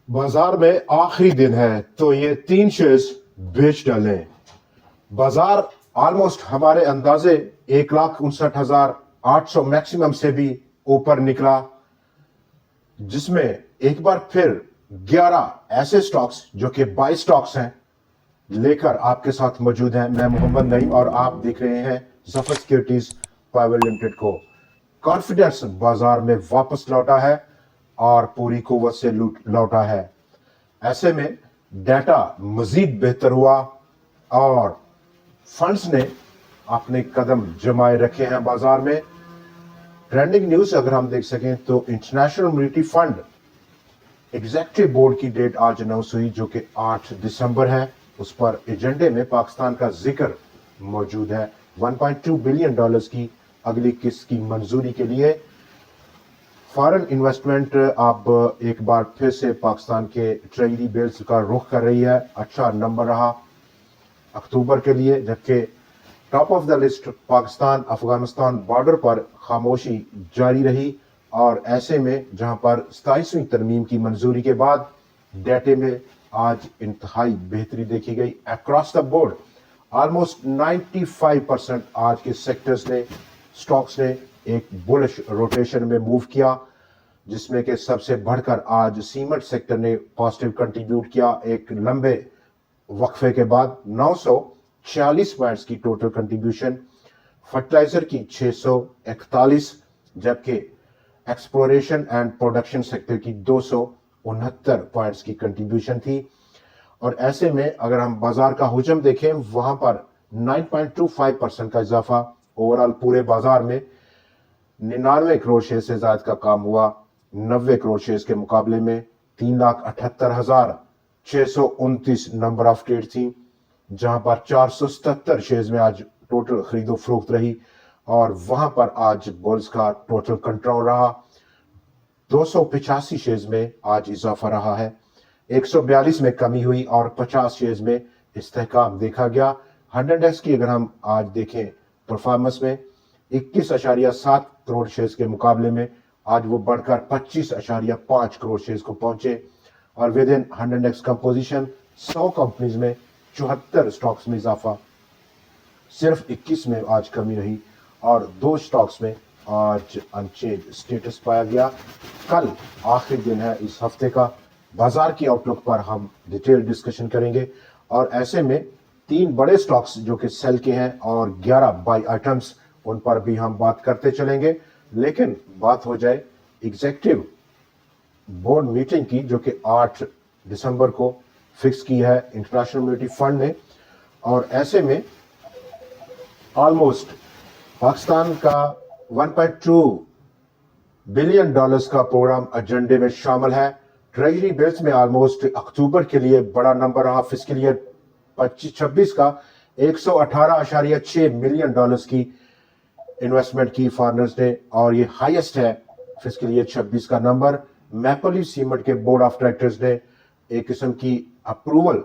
बाजार में आखिरी दिन है तो ये 3 शेयर्स बेच डालें। बाजार ऑलमोस्ट हमारे अंदाजे 1,59,800 मैक्सिमम से भी ऊपर निकला, जिसमें एक बार फिर 11 ऐसे स्टॉक्स जो कि 22 स्टॉक्स हैं लेकर आपके साथ मौजूद हैं। मैं मोहम्मद नईम और आप देख रहे हैं जफर सिक्योरिटीज प्राइवेट लिमिटेड को। कॉन्फिडेंस बाजार में वापस लौटा है और पूरी कुव्वत से लौटा है। ऐसे में डाटा मजीद बेहतर हुआ और फंड्स ने अपने कदम जमाए रखे हैं बाजार में। ट्रेंडिंग न्यूज अगर हम देख सकें तो international monetary fund executive board की डेट आज अनाउंस हुई जो कि 8 दिसंबर है। उस पर एजेंडे में पाकिस्तान का जिक्र मौजूद है। $1.2 बिलियन की अगली किस्त की मंजूरी के लिए फॉरेन इन्वेस्टमेंट अब एक बार फिर से पाकिस्तान के ट्रेजरी बिल्स का रुख कर रही है। अच्छा नंबर रहा अक्टूबर के लिए, जबकि top of the list Pakistan Afghanistan border पर खामोशी जारी रही। और ऐसे में जहां पर 27वीं तरमीम की मंजूरी के बाद डेटे में आज इंतहाई बेहतरी देखी गई। अक्रॉस द बोर्ड ऑलमोस्ट 95% आज के सेक्टर्स ने स्टॉक्स ने एक बुलिश रोटेशन में मूव किया, जिसमें कि सबसे बढ़कर आज सीमेंट सेक्टर ने पॉजिटिव कंट्रीब्यूट किया। एक लंबे वक्फे के बाद 946 पॉइंट्स की टोटल कंट्रीब्यूशन, फर्टिलाइजर की 641, जबकि एक्सप्लोरेशन एंड प्रोडक्शन सेक्टर की 269 पॉइंट्स की कंट्रीब्यूशन थी। और ऐसे में अगर हम बाजार का हुजम देखें वहां पर 9.25% का इजाफा ओवरऑल पूरे बाजार में 99 करोड़ शेयर से ज्यादा का काम हुआ। 90 करोड़ शेयर के मुकाबले में 3,78,629 नंबर ऑफ ट्रेड थी, जहां पर 477 शेयर्स में आज टोटल खरीदो फरोख्त रही और वहां पर आज बुल्स का टोटल कंट्रोल रहा। 285 शेयर्स में आज इजाफा रहा है। 142 में कमी हुई और 50 शेयर्स में इस्तेहकाम देखा गया। 100x की अगर हम आज देखें परफॉर्मेंस में 21.7 करोड़ शेयर्स के मुकाबले में आज वो बढ़कर 25.5 करोड़ शेयर्स को पहुंचे। और with in 100x composition 100 companies में 74 स्टॉक्स में इजाफा, सिर्फ 21 में आज कमी रही और 2 स्टॉक्स में आज अनचेंज स्टेटस पाया गया। कल आखिरी दिन है इस हफ्ते का। बाजार की आउटलुक पर हम डिटेल डिस्कशन करेंगे और ऐसे में 3 बड़े स्टॉक्स जो कि सेल के हैं और 11 बाई आइटम्स, उन पर भी हम बात करते चलेंगे। लेकिन बात हो जाए एग्जीक्यूटिव बोर्ड मीटिंग की जो कि 8 दिसंबर को फिक्स की है इंटरनेशनल मॉनेटरी फंड ने। और ऐसे में ऑलमोस्ट पाकिस्तान का $1.2 बिलियन का प्रोग्राम एजेंडे में शामिल है। ट्रेजरी बिल्स में ऑलमोस्ट अक्टूबर के लिए बड़ा नंबर रहा। फिस्कल ईयर 25-26 का 118.6 मिलियन डॉलर्स की इन्वेस्टमेंट की फॉरेनर्स ने और ये हाईएस्ट है फिस्कल ईयर 26 का नंबर। मैपल लीफ सीमेंट के बोर्ड ऑफ डायरेक्टर्स ने एक किस्म की अप्रूवल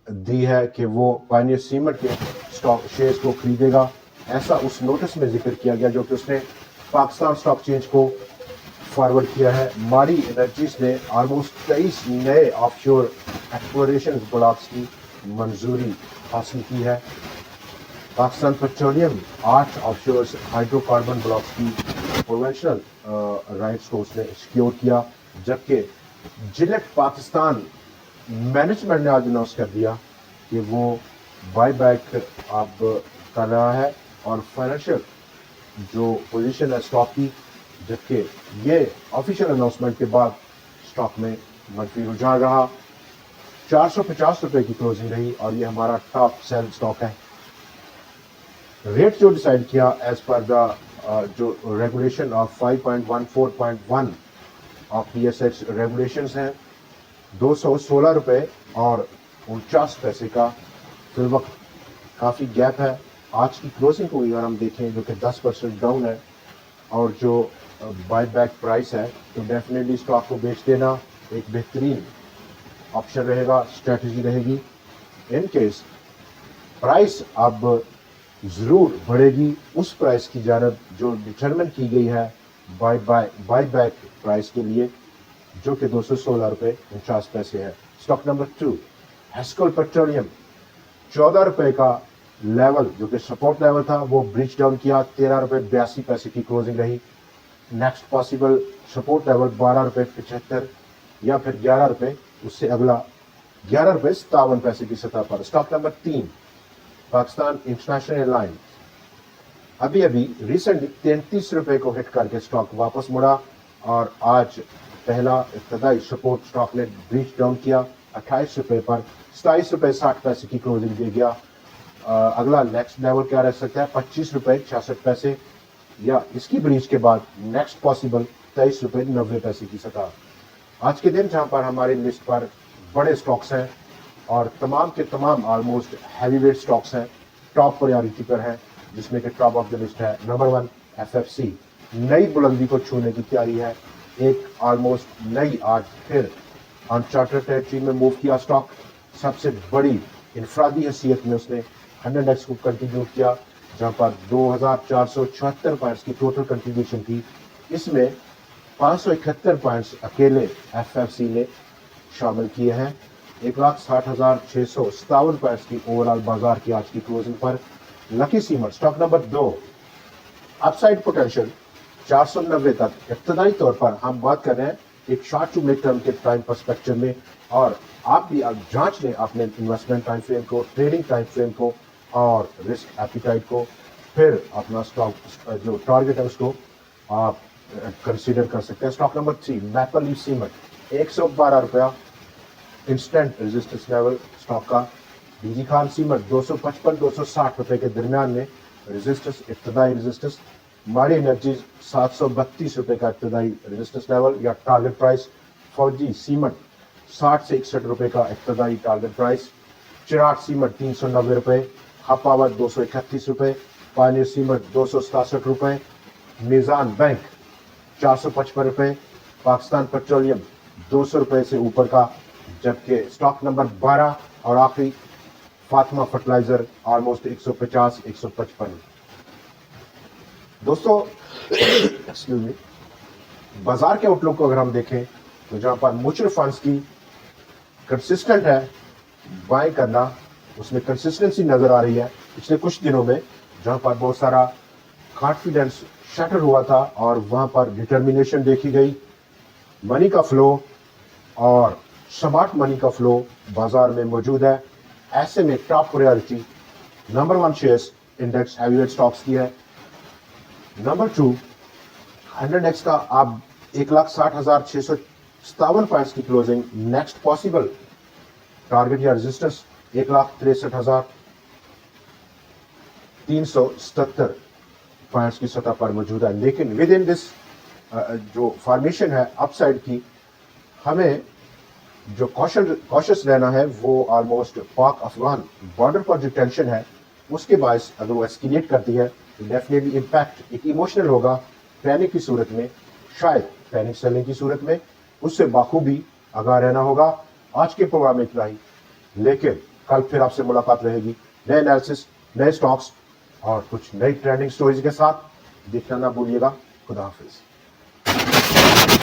दी है कि वो पायनियर सीमेंट के स्टॉक शेयर्स को खरीदेगा। ऐसा उस नोटिस में जिक्र किया गया जो कि उसने पाकिस्तान स्टॉक एक्सचेंज को फॉरवर्ड किया है। मारी एनर्जीज ने ऑलमोस्ट 23 नए ऑफशोर एक्सप्लोरेशन ब्लॉक्स की मंजूरी हासिल की है। Pakistan petroleum 8 offshore hydrocarbon blocks की कन्वेंशनल राइट्स को उसने सिक्योर किया, जबकि जिलेट पाकिस्तान मैनेजमेंट ने आज अनाउंस कर दिया कि वो बाय बैक अब कर रहा है और फाइनेंशियल जो पोजीशन है स्टॉक की, जबकि ये ऑफिशियल अनाउंसमेंट के बाद स्टॉक में मंफी रुझान रहा। 450 रुपए की क्लोजिंग रही और ये हमारा टॉप सेल स्टॉक है। रेट जो डिसाइड किया एज पर द जो regulation of 5.14.1 of PSX regulations हैं 216 रुपए और 49 पैसे का फिल वक्त काफ़ी गैप है। आज की क्लोजिंग को अगर हम देखें जो कि 10% डाउन है और जो बाय बैक प्राइस है, तो डेफिनेटली स्टॉक को बेच देना एक बेहतरीन ऑप्शन रहेगा, स्ट्रेटजी रहेगी। इन केस प्राइस अब ज़रूर बढ़ेगी उस प्राइस की जानब जो डिटरमिन की गई है बाय बैक प्राइस के लिए, जो कि 216 रुपए 49 पैसे है। स्टॉक नंबर 2 हेस्कोल पेट्रोलियम, 14 रुपए का लेवल जो कि सपोर्ट लेवल था वो ब्रिज डाउन किया, 13 रुपए 82 पैसे की क्लोजिंग रही। नेक्स्ट पॉसिबल सपोर्ट लेवल 12 रुपए 75 या फिर 11 रुपए, उससे अगला 11 रुपए 57 पैसे की सतह पर। Stock number 3 Pakistan international airlines, अभी अभी रिसेंटली 33 रुपए को हिट करके स्टॉक वापस मुड़ा और आज पहला इब्तदाई सपोर्ट स्टॉक ने ब्रीच डाउन किया 28 रुपए पर, 27 रुपए 60 पैसे की क्लोजिंग दे गया। अगला नेक्स्ट लेवल क्या रह सकता है, 25 रुपए 66 पैसे या इसकी ब्रीच के बाद नेक्स्ट पॉसिबल 23 रुपए 90 पैसे की सतह। आज के दिन जहां पर हमारी लिस्ट पर बड़े स्टॉक्स हैं और तमाम के तमाम ऑलमोस्ट हैवी वेट स्टॉक्स हैं, टॉप प्रायोरिटी पर हैं, जिसमें कि टॉप ऑफ द लिस्ट है नंबर 1 एफएफसी, नई बुलंदी को छूने की तैयारी है। एक ऑलमोस्ट नई आज फिर अनचार्टर्ड टेरिटरी में मूव किया स्टॉक, सबसे बड़ी इनफरादी हैसियत में उसने 100x को कंट्रीब्यूट किया, जहां पर 2474 पॉइंट्स की टोटल कंट्रीब्यूशन थी। इसमें 571 पॉइंट्स अकेले एफएफसी ने शामिल किए हैं। 1,60,657 पॉइंट्स की ओवरऑल बाजार की आज की क्लोजिंग पर। Lucky cement stock number 2, upside potential 490 तक। इब्तदाई तौर पर हम बात कर रहे हैं एक शॉर्ट टू मिड टर्म के टाइम पर्सपेक्टिव में, और आप भी अब जांच लें अपने इन्वेस्टमेंट टाइम फ्रेम को, ट्रेडिंग टाइम फ्रेम को और रिस्क एपिटाइट को, फिर अपना स्टॉक जो टारगेट है उसको आप कंसीडर कर सकते हैं। Stock number 3 maple leaf cement, 112 रुपया इंस्टेंट रेजिस्टेंस लेवल स्टॉक का। डीजी खान सीमेंट 255-260 रुपए के दरमियान में रेजिस्टेंस, इब्तदाई रेजिस्टेंस। माड़ी एनर्जी 732 रुपए का इब्तदाई रेजिस्टेंस लेवल या टारगेट प्राइस। फौजी सीमेंट 60 से 61 रुपए का इब्तदाई टारगेट प्राइस। चिराग सीमेंट 390 रुपए, हब पावर 231 रुपए, पायनियर सीमेंट 267 रुपए, मीजान बैंक 455 रुपए, पाकिस्तान पेट्रोलियम 200 रुपए से ऊपर का, जबकि स्टॉक नंबर 12 और आखिरी फातिमा फर्टिलाइजर ऑलमोस्ट 150-155। दोस्तों एक्सक्यूज मी, बाजार के आउटलुक को अगर हम देखें तो जहां पर म्यूचुअल फंड्स की कंसिस्टेंट है बाय करना, उसमें कंसिस्टेंसी नजर आ रही है पिछले कुछ दिनों में, जहां पर बहुत सारा कॉन्फिडेंस शटर हुआ था और वहां पर डिटर्मिनेशन देखी गई। मनी का फ्लो और स्मार्ट मनी का फ्लो बाजार में मौजूद है। ऐसे में top priority number 1 shares index heavyweight stocks की है। नंबर 2 100x का आप 1,60,657 पॉइंट्स की क्लोजिंग, नेक्स्ट पॉसिबल टारगेट या रेजिस्टेंस 1,63,377 पॉइंट्स की सतह पर मौजूद है। लेकिन विद इन दिस जो फॉर्मेशन है अपसाइड की, हमें जो कॉशियस रहना है वो ऑलमोस्ट पाक अफगान बॉर्डर पर जो टेंशन है उसके बायस अगर वो एस्केलेट करती है तो डेफिनेटली इम्पैक्ट एक इमोशनल होगा पैनिक की सूरत में, शायद पैनिक सेलिंग की सूरत में, उससे बाखूबी आगाह रहना होगा। आज के प्रोग्राम में इतना ही, लेकिन कल फिर आपसे मुलाकात रहेगी नए एनालिसिस, नए स्टॉक्स और कुछ नई ट्रेंडिंग स्टोरीज के साथ। देखना ना भूलिएगा। खुदा हाफिज।